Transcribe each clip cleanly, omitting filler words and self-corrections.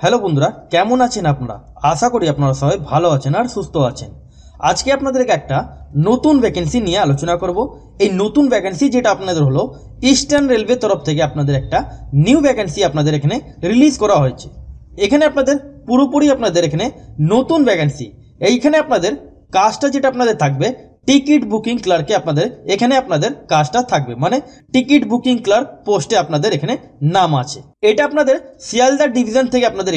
Hello বন্ধুরা, কেমন আছেন আপনারা? আশা করি আপনারা সবাই ভালো আছেন আর সুস্থ আছেন। আজকে আপনাদেরকে একটা নতুন ভ্যাকেন্সি নিয়ে আলোচনা করব। এই নতুন ভ্যাকেন্সি যেটা আপনাদের হলো ইস্টার্ন রেলওয়ে তরফ থেকে আপনাদের একটা নিউ ভ্যাকেন্সি আপনাদের এখানে রিলিজ করা হয়েছে। এখানে আপনাদের পুরোপুরি আপনাদের এখানে নতুন ভ্যাকেন্সি। এইখানে আপনাদের কাজটা যেটা আপনাদের থাকবে টিকিট বুকিং ক্লার্কে আপনাদের এখানে আপনাদের কাজটা থাকবে, মানে টিকিট বুকিং ক্লার্ক পোস্টে আপনাদের এখানে নাম আছে। এটা আপনাদের শিয়ালদা ডিভিশন থেকে আপনাদের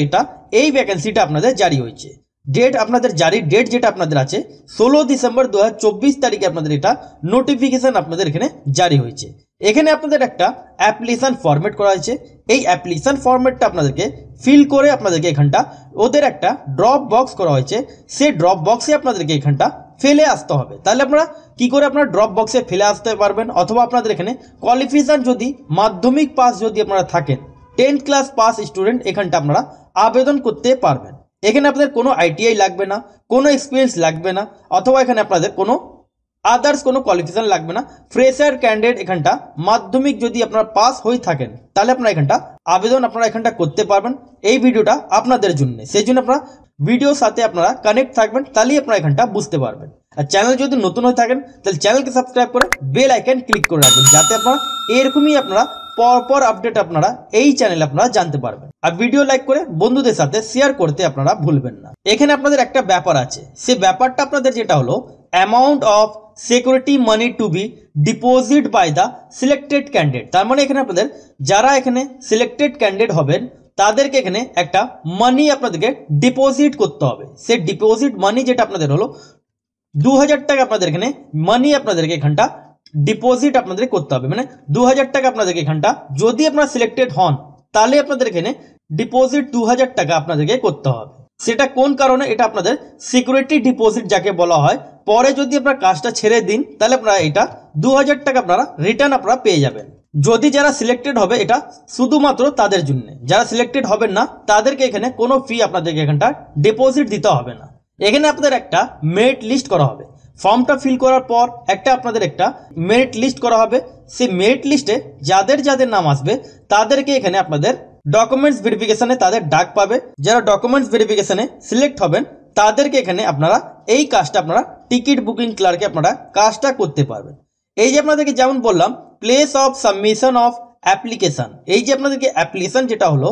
এই ভ্যাকেন্সিটা আপনাদের জারি হয়েছে। ডেট আপনাদের জারি ডেট যেটা আপনাদের আছে 16 ডিসেম্বর 2024 তারিখে আপনাদের এটা নোটিফিকেশন আপনাদের এখানে জারি হয়েছে। এখানে আপনাদের একটা অ্যাপ্লিকেশন ফরম্যাট করা হয়েছে। এই অ্যাপ্লিকেশন ফরম্যাটটা আপনাদেরকে ফিল করে আপনাদেরকে এখানটা ওদের একটা ড্রপ বক্স করা হয়েছে। সেই ড্রপ বক্সে আপনাদেরকে এখানটা ফেলে আসতে হবে। তাহলে আপনারা কি করে আপনারা ড্রপ বক্সে ফেলে আসতে পারবেন, অথবা আপনাদের এখানে কোয়ালিফিকেশন যদি মাধ্যমিক পাস যদি আপনারা থাকেন 10th ক্লাস পাস স্টুডেন্ট এখানটা আপনারা আবেদন করতে পারবেন। এখানে আপনাদের কোনো আইটিআই লাগবে না, কোনো এক্সপিরিয়েন্স লাগবে না, অথবা এখানে আপনাদের কোনো আদার্স কোনো কোয়ালিফিকেশন লাগবে না। ফ্রেশার ক্যান্ডিডেট এখানটা মাধ্যমিক যদি আপনারা পাস হয়ে থাকেন তাহলে আপনারা এখানটা আবেদন আপনারা এখানটা করতে পারবেন। এই ভিডিওটা আপনাদের জন্য, সেই জন্য আপনারা ভিডিওর সাথে আপনারা কানেক্ট থাকবেন, তাহলেই আপনারা এখানটা বুঝতে পারবেন। আর চ্যানেল যদি নতুন হয়ে থাকেন তাহলে চ্যানেলকে সাবস্ক্রাইব করে বেল আইকন ক্লিক করে রাখবেন, যাতে আপনারা এরকমই আপনারা পরপর আপডেট আপনারা এই চ্যানেলে আপনারা জানতে পারবেন। আর ভিডিও লাইক করে বন্ধুদের সাথে শেয়ার করতে আপনারা ভুলবেন না। এখানে আপনাদের একটা ব্যাপার আছে, সেই ব্যাপারটা আপনাদের যেটা হলো amount of security money to be deposit by the selected candidate. তার মানে এখানে আপনাদের যারা এখানে সিলেক্টেড ক্যান্ডিডেট হবেন তাদেরকে এখানে একটা মানি আপনাদেরকে ডিপোজিট করতে হবে। সেই ডিপোজিট মানি যেটা আপনাদের হলো 2000 টাকা আপনাদের এখানে মানি আপনাদেরকে এখানটা ডিপোজিট আপনাদের করতে হবে। মানে 2000 টাকা আপনাদেরকে এখানটা যদি আপনারা সিলেক্টেড হন তাহলে আপনাদের এখানে ডিপোজিট 2000 টাকা আপনাদেরকে করতে হবে। সেটা কোন কারণে? এটা আপনাদের সিকিউরিটি ডিপোজিট যাকে বলা হয়। পরে যদি আপনারা কাজটা ছেড়ে দিন তাহলে আপনারা এটা 2000 টাকা আপনারা রিটার্ন আপনারা পেয়ে যাবেন। যদি যারা সিলেক্টেড হবে এটা শুধুমাত্র তাদের জন্য, যারা সিলেক্টেড হবেন না তাদেরকে এখানে কোনো ফি আপনাদেরকে এখানটা ডিপোজিট দিতে হবে না। এখানে আপনাদের একটা মেরিট লিস্ট করা হবে। ফর্মটা ফিল করার পর আপনাদের একটা মেরিট লিস্ট করা হবে। সেই মেরিট লিস্টে যাদের যাদের নাম আসবে তাদেরকে এখানে আপনাদের ডকুমেন্টস ভেরিফিকেশনে তাদের ডাক পাবে। যারা ডকুমেন্টস ভেরিফিকেশনে সিলেক্ট হবেন তাদেরকে এখানে আপনারা এই কাজটা আপনারা টিকিট বুকিং ক্লার্কে আপনারা কাজটা করতে পারবেন। এই যে আপনাদেরকে যেমন বললাম place of submission of application, এই যে আপনাদেরকে অ্যাপ্লিকেশন যেটা হলো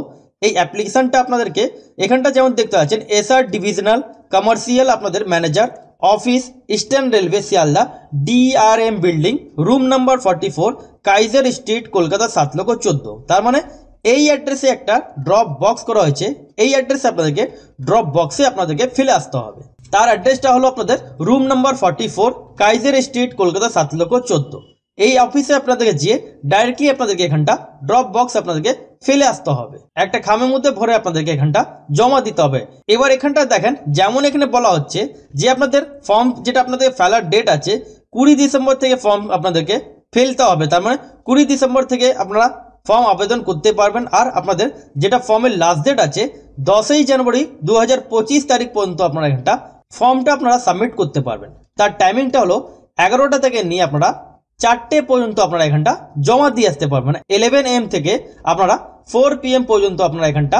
এই অ্যাপ্লিকেশনটা আপনাদেরকে এখানটা যেমন দেখতে পাচ্ছেন এসআর ডিভিশনাল কমার্শিয়াল আপনাদের manager office eastern railway Sealdah DRM building room number 44 Kaiser street Kolkata 7,14,000। তার মানে এই অ্যাড্রেসে একটা ড্রপ বক্স করা হয়েছে। এই অ্যাড্রেসে আপনাদেরকে ড্রপ বক্সে আপনাদেরকে ফেলে আসতে হবে। তার অ্যাড্রেসটা হলো আপনাদের room number 44 Kaiser street Kolkata 7,14,000। এই অফিসে আপনাদেরকে গিয়ে ডাইরেক্টলি আপনাদেরকে এখানটা ড্রপ বক্স আপনাদেরকে ফেলে আসতে হবে। একটা খামের মধ্যে ভরে আপনাদেরকে এখানটা জমা দিতে হবে। এবার এখানটা দেখেন যেমন এখানে বলা হচ্ছে যে আপনাদের ফর্ম যেটা আপনাদের ফেলার ডেট আছে 20 ডিসেম্বর থেকে ফর্ম আপনাদেরকে ফেলতে হবে। তার মানে 20 ডিসেম্বর থেকে আপনারা ফর্ম আবেদন করতে পারবেন। আর আপনাদের যেটা ফর্মের লাস্ট ডেট আছে 10ই জানুয়ারি 2025 তারিখ পর্যন্ত আপনারা এখানটা ফর্মটা আপনারা সাবমিট করতে পারবেন। তার টাইমিংটা হলো 11টা থেকে নিয়ে আপনারা 4টে পর্যন্ত আপনারা এখানটা জমা দিয়ে আসতে পারবেন। 11 AM থেকে আপনারা 4 PM পর্যন্ত আপনারা এখানটা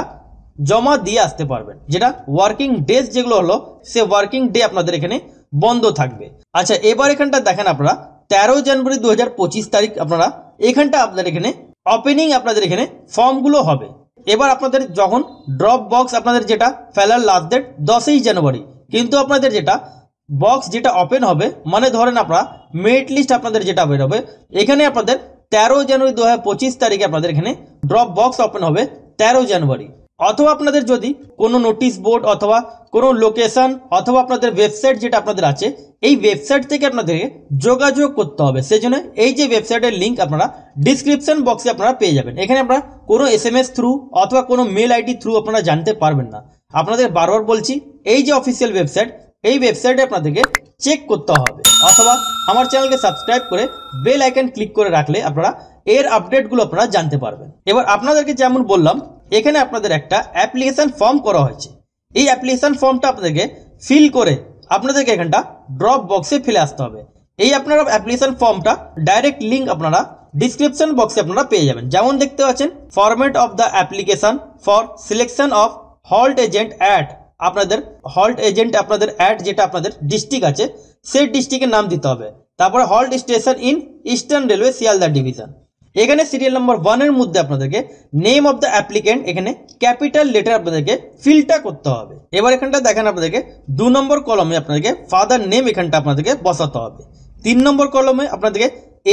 জমা দিয়ে আসতে পারবেন। যেটা ওয়ার্কিং ডেজ যেগুলো হলো সে ওয়ার্কিং ডে আপনাদের এখানে বন্ধ থাকবে। আচ্ছা, এবার এখানটা দেখেন আপনারা 13 জানুয়ারি 2025 তারিখ আপনারা এখানটা আপনাদের এখানে ওপেনিং আপনাদের এখানে ফর্মগুলো হবে। এবার আপনাদের যখন ড্রপ বক্স আপনাদের যেটা ফেলার লাস্ট ডেট 10ই জানুয়ারি, কিন্তু আপনাদের যেটা বক্স যেটা ওপেন হবে মানে ধরেন আপনারা মেরিট লিস্ট আপনাদের যেটা বেরোবে এখানে আপনাদের 13 জানুয়ারি 2025 তারিখে আপনাদের এখানে ড্রপ বক্স ওপেন হবে 13 জানুয়ারি। অথবা আপনাদের যদি কোনো নোটিশ বোর্ড অথবা কোনো লোকেশন অথবা আপনাদের ওয়েবসাইট যেটা আপনাদের আছে এই ওয়েবসাইট থেকে আপনাদেরকে যোগাযোগ করতে হবে। সেই জন্য এই যে ওয়েবসাইটের লিঙ্ক আপনারা ডিসক্রিপশন বক্সে আপনারা পেয়ে যাবেন। এখানে আপনারা কোনো SMS থ্রু অথবা কোনো মেল আইডি থ্রু আপনারা জানতে পারবেন না। আপনাদের বারবার বলছি এই যে অফিসিয়াল ওয়েবসাইট এই ওয়েবসাইটে আপনাদেরকে চেক করতে হবে, অথবা আমার চ্যানেলকে সাবস্ক্রাইব করে বেল আইকন ক্লিক করে রাখলে আপনারা এর আপডেটগুলো আপনারা জানতে পারবেন। এবার আপনাদেরকে যেমন বললাম এখানে আপনাদের একটা অ্যাপ্লিকেশন ফর্ম করা হয়েছে। এই অ্যাপ্লিকেশন ফর্মটা আপনাদেরকে ফিল করে আপনাদেরকে এখানটা ড্রপ বক্সে ফেলে আসতে হবে। এই আপনারা অ্যাপ্লিকেশন ফর্মটা ডাইরেক্ট লিঙ্ক আপনারা ডিসক্রিপশন বক্সে আপনারা পেয়ে যাবেন। যেমন দেখতে পাচ্ছেন format of the application for selection of halt agent at আপনাদের হল্ট এজেন্ট আপনাদের অ্যাট যেটা আপনাদের ডিস্ট্রিক্ট আছে সেই ডিস্ট্রিক্টের নাম দিতে হবে। তারপরে halt station in eastern railway Sealdah division. এখানে সিরিয়াল নাম্বার 1 এর মধ্যে আপনাদেরকে নেম অফ দ্য অ্যাপ্লিকেন্ট এখানে ক্যাপিটাল লেটার আপনাদেরকে ফিলটা করতে হবে। এবার এখানটা দেখেন আপনাদেরকে 2 নম্বর কলমে আপনাদেরকে ফাদার নেম এখানটা আপনাদেরকে বসাতে হবে। 3 নম্বর কলমে আপনাদেরকে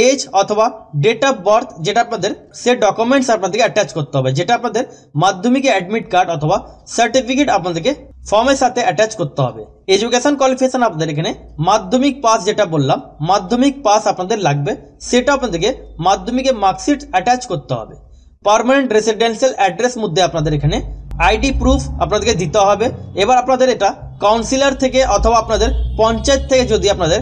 এজ অথবা ডেট অফ বার্থ যেটা আপনাদের সে ডকুমেন্টস আপনাদেরকে অ্যাটাচ করতে হবে, যেটা আপনাদের মাধ্যমিকে অ্যাডমিট কার্ড অথবা সার্টিফিকেট আপনাদেরকে ফর্মের সাথে অ্যাটাচ করতে হবে। এডুকেশন কোয়ালিফিকেশন আপনাদের এখানে মাধ্যমিক পাস যেটা বললাম মাধ্যমিক পাস আপনাদের লাগবে, সেটা আপনাদেরকে মাধ্যমিকে মার্কশিট অ্যাটাচ করতে হবে। পার্মানেন্ট রেসিডেন্সিয়াল অ্যাড্রেস মধ্যে আপনাদের এখানে আইডি প্রুফ আপনাদেরকে দিতে হবে। এবার আপনাদের এটা কাউন্সিলর থেকে অথবা আপনাদের পঞ্চায়েত থেকে যদি আপনাদের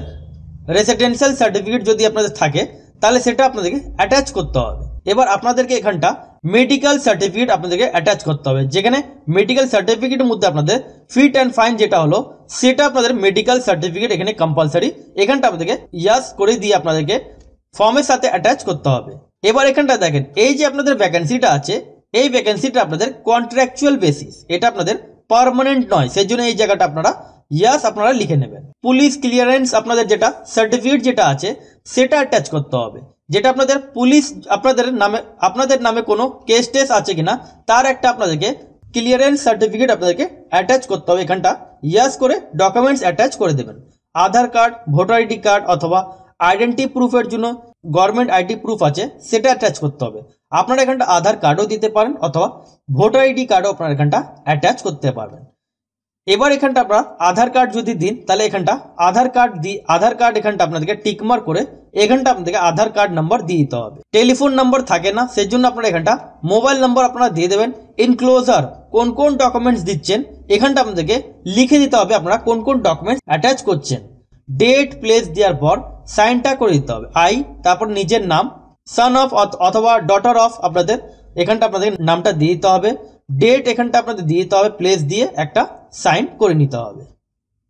রেসিডেন্সিয়াল সার্টিফিকেট যদি আপনাদের থাকে তাহলে সেটা আপনাদেরকে অ্যাটাচ করতে হবে। এবার আপনাদেরকে এখানটা মেডিকেল সার্টিফিকেট আপনাদেরকে অ্যাটাচ করতে হবে, যেখানে মেডিকেল সার্টিফিকেটের মধ্যে আপনাদের ফিট অ্যান্ড ফাইন যেটা হলো সেটা আপনাদের মেডিকেল সার্টিফিকেট এখানে কম্পালসারি, এখানটা আপনাদেরকে ইয়াস করে দিয়ে আপনাদেরকে ফর্মের সাথে অ্যাটাচ করতে হবে। এবার এখানটা দেখেন এই যে আপনাদের ভ্যাকেন্সিটা আছে এই ভ্যাকেন্সিটা আপনাদের কন্ট্রাকচুয়াল বেসিস, এটা আপনাদের পার্মানেন্ট নয়, সেই জন্য এই জায়গাটা আপনারা ইয়াস আপনারা লিখে নেবেন। পুলিশ ক্লিয়ারেন্স আপনাদের যেটা সার্টিফিকেট যেটা আছে সেটা অ্যাটাচ করতে হবে, যেটা আপনাদের পুলিশ আপনাদের নামে কোনো কেস টেস আছে কিনা তার একটা আপনাদেরকে ক্লিয়ারেন্স সার্টিফিকেট আপনাদেরকে অ্যাটাচ করতে হবে। এখানটা ইয়াস করে ডকুমেন্টস অ্যাটাচ করে দেবেন। আধার কার্ড, ভোটার আইডি কার্ড অথবা আইডেন্টি প্রুফের জন্য গভর্নমেন্ট আইডি প্রুফ আছে সেটা অ্যাটাচ করতে হবে। আপনারা এখানটা আধার কার্ডও দিতে পারেন অথবা ভোটার আইডি কার্ডও আপনারা এখানটা অ্যাটাচ করতে পারবেন। এবার এখানটা আপনারা আধার কার্ড যদি দিন তাহলে এখানটা আধার কার্ড এখানটা আপনাদেরকে টিকমার্ক করে এখানটা আপনাদেরকে আধার কার্ড নাম্বার দিয়ে দিতে হবে। টেলিফোন নাম্বার থাকে না সেই জন্য আপনারা এখানটা মোবাইল নাম্বার আপনারা দিয়ে দেবেন। ইনক্লোজার কোন কোন ডকুমেন্টস দিচ্ছেন এখানটা আপনাদেরকে লিখে দিতে হবে আপনারা কোন কোন ডকুমেন্টস অ্যাটাচ করছেন। ডেট প্লেস দেওয়ার পর সাইনটা করে দিতে হবে তারপর নিজের নাম, সন অফ অথবা ডটার অফ আপনাদের এখানটা আপনাদের নামটা দিয়ে দিতে হবে। ডেট এখানটা আপনাদের দিয়ে দিতে হবে, প্লেস দিয়ে একটা সাইন করে নিতে হবে।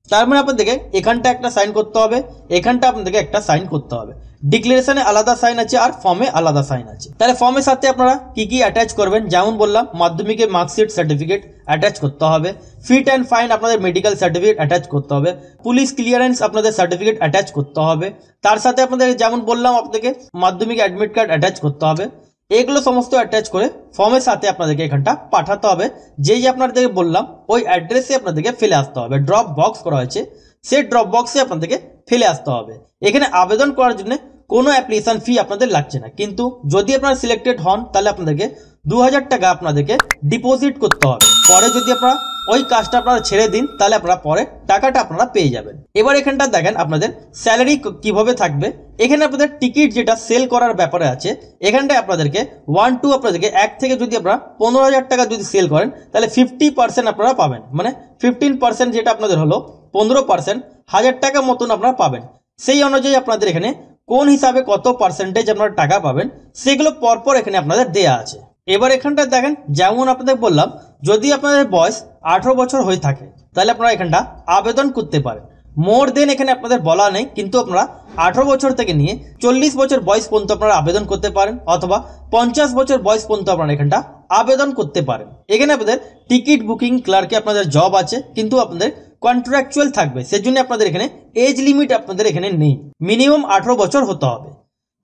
তার মানে আপনাদেরকে এখানটা একটা সাইন করতে হবে, এখানটা আপনাদেরকে একটা সাইন করতে হবে। ডিক্লারেশনে আলাদা সাইন আছে আর ফর্মে আলাদা সাইন আছে। তাহলে ফর্মের সাথে আপনারা কি কি অ্যাটাচ করবেন, যেমন বললাম মাধ্যমিকের মার্কশিট সার্টিফিকেট অ্যাটাচ করতে হবে, ফিট অ্যান্ড ফাইন আপনাদের মেডিকেল সার্টিফিকেট অ্যাটাচ করতে হবে, পুলিশ ক্লিয়ারেন্স আপনাদের সার্টিফিকেট অ্যাটাচ করতে হবে, তার সাথে আপনাদের যেমন বললাম আপনাদেরকে মাধ্যমিক অ্যাডমিট কার্ড অ্যাটাচ করতে হবে। এগুলো সমস্ত অ্যাটাচ করে ফর্মের সাথে আপনাদেরকে এখানটা পাঠাতে হবে। যেই আপনাদেরকে বললাম ওই অ্যাড্রেসে আপনাদেরকে ফেলে আসতে হবে, ড্রপ বক্স করা হয়েছে সেই ড্রপ বক্সে আপনাদেরকে ফেলে আসতে হবে। এখানে আবেদন করার জন্য কোনো অ্যাপ্লিকেশন ফি আপনাদের লাগছে না, কিন্তু যদি আপনারা সিলেক্টেড হন তাহলে আপনাদেরকে 2000 টাকা আপনাদেরকে ডিপোজিট করতে হবে। পরে যদি আপনারা ওই কাজটা আপনারা ছেড়ে দিন তাহলে আপনারা পরে টাকাটা আপনারা পেয়ে যাবেন। এবার এখানটা দেখেন আপনাদের স্যালারি কিভাবে থাকবে। এখানে আপনাদের টিকিট যেটা সেল করার ব্যাপারে আছে এখানটায় আপনাদেরকে 1 to আপনাদেরকে 1 থেকে যদি আপনারা 15,000 টাকা যদি সেল করেন তাহলে 50% আপনারা পাবেন, মানে 15% যেটা আপনাদের হলো 15% 1000 টাকা মতন আপনারা পাবেন। সেই অনুযায়ী আপনাদের এখানে কোন হিসাবে কত পার্সেন্টেজ আপনারা টাকা পাবেন সেগুলো পরপর এখানে আপনাদের দেয়া আছে। এবার এখানটা দেখেন যেমন আপনাদের বললাম যদি আপনাদের বয়স 18 বছর হয়ে থাকে তাহলে আপনারা এখানটা আবেদন করতে পারেন। মোর দেন এখানে আপনাদের বলা নেই, কিন্তু আপনারা 18 বছর থেকে নিয়ে 40 বছর বয়স পর্যন্ত আপনারা আবেদন করতে পারেন অথবা 50 বছর বয়স পর্যন্ত আপনারা এখানটা আবেদন করতে পারেন। এখানে আপনাদের টিকিট বুকিং ক্লার্কে আপনাদের জব আছে, কিন্তু আপনাদের কন্ট্রাকচুয়াল থাকবে, সেজন্য আপনাদের এখানে এজ লিমিট আপনাদের এখানে নেই, মিনিমাম 18 বছর হতে হবে।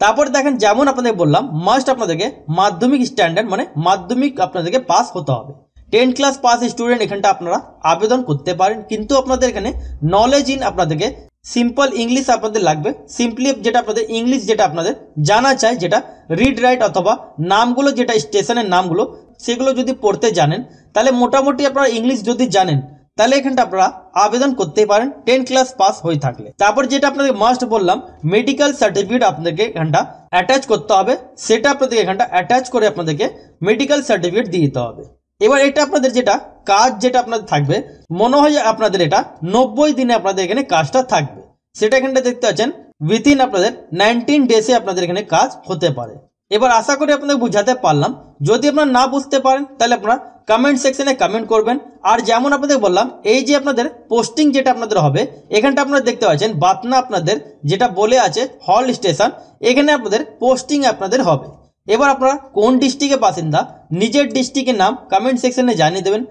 তারপর দেখেন যেমন আপনাদের বললাম মাস্ট আপনাদেরকে মাধ্যমিক স্ট্যান্ডার্ড মানে মাধ্যমিক আপনাদেরকে পাস হতে হবে। 10 ক্লাস পাস স্টুডেন্ট এখানটা আপনারা আবেদন করতে পারেন, কিন্তু আপনাদের এখানে নলেজ ইন আপনাদেরকে সিম্পল ইংলিশ আপনাদের লাগবে। সিম্পলি যেটা আপনাদের ইংলিশ যেটা আপনাদের জানা চাই, যেটা রিড রাইট অথবা নামগুলো যেটা স্টেশনের নামগুলো সেগুলো যদি পড়তে জানেন তাহলে মোটামুটি আপনারা ইংলিশ যদি জানেন তাহলে এখানটা আপনারা আবেদন করতে পারেন 10 ক্লাস পাস হয়ে থাকলে। তারপর যেটা আপনাদের মাস্ট বললাম মেডিকেল সার্টিফিকেট আপনাদেরকে এখানটা অ্যাটাচ করতে হবে, সেটা আপনাদেরকে এখানটা অ্যাটাচ করে আপনাদেরকে মেডিকেল সার্টিফিকেট দিয়ে দিতে হবে। এবার এটা আপনাদের যেটা কাজ যেটা আপনাদের থাকবে মনে হয় আপনাদের এটা 90 দিনে আপনাদের এখানে কাজটা থাকবে, সেটা এখানটা দেখতে পাচ্ছেন উইথিন আপনাদের 19 ডেজে আপনাদের এখানে কাজ হতে পারে। এবার আশা করি আপনাদের বুঝাতে পারলাম। যদি আপনারা না বুঝতে পারেন তাহলে আপনারা কমেন্ট সেকশনে কমেন্ট করবেন। আর যেমন আপনাদের বললাম এই যে আপনাদের পোস্টিং যেটা আপনাদের হবে এখানটা আপনারা দেখতে পাচ্ছেন বাতনা আপনাদের যেটা বলে আছে হল স্টেশন, এখানে আপনাদের পোস্টিং আপনাদের হবে। এবার আপনারা কোন ডিস্ট্রিক্টের বাসিন্দা নিজের ডিস্ট্রিক্টের নাম কমেন্ট সেকশনে জানিয়ে দেবেন।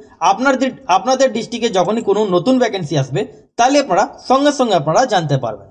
আপনাদের ডিস্ট্রিক্টে যখনই কোনো নতুন ভ্যাকেন্সি আসবে তাহলে আপনারা সঙ্গে সঙ্গে আপনারা জানতে পারবেন।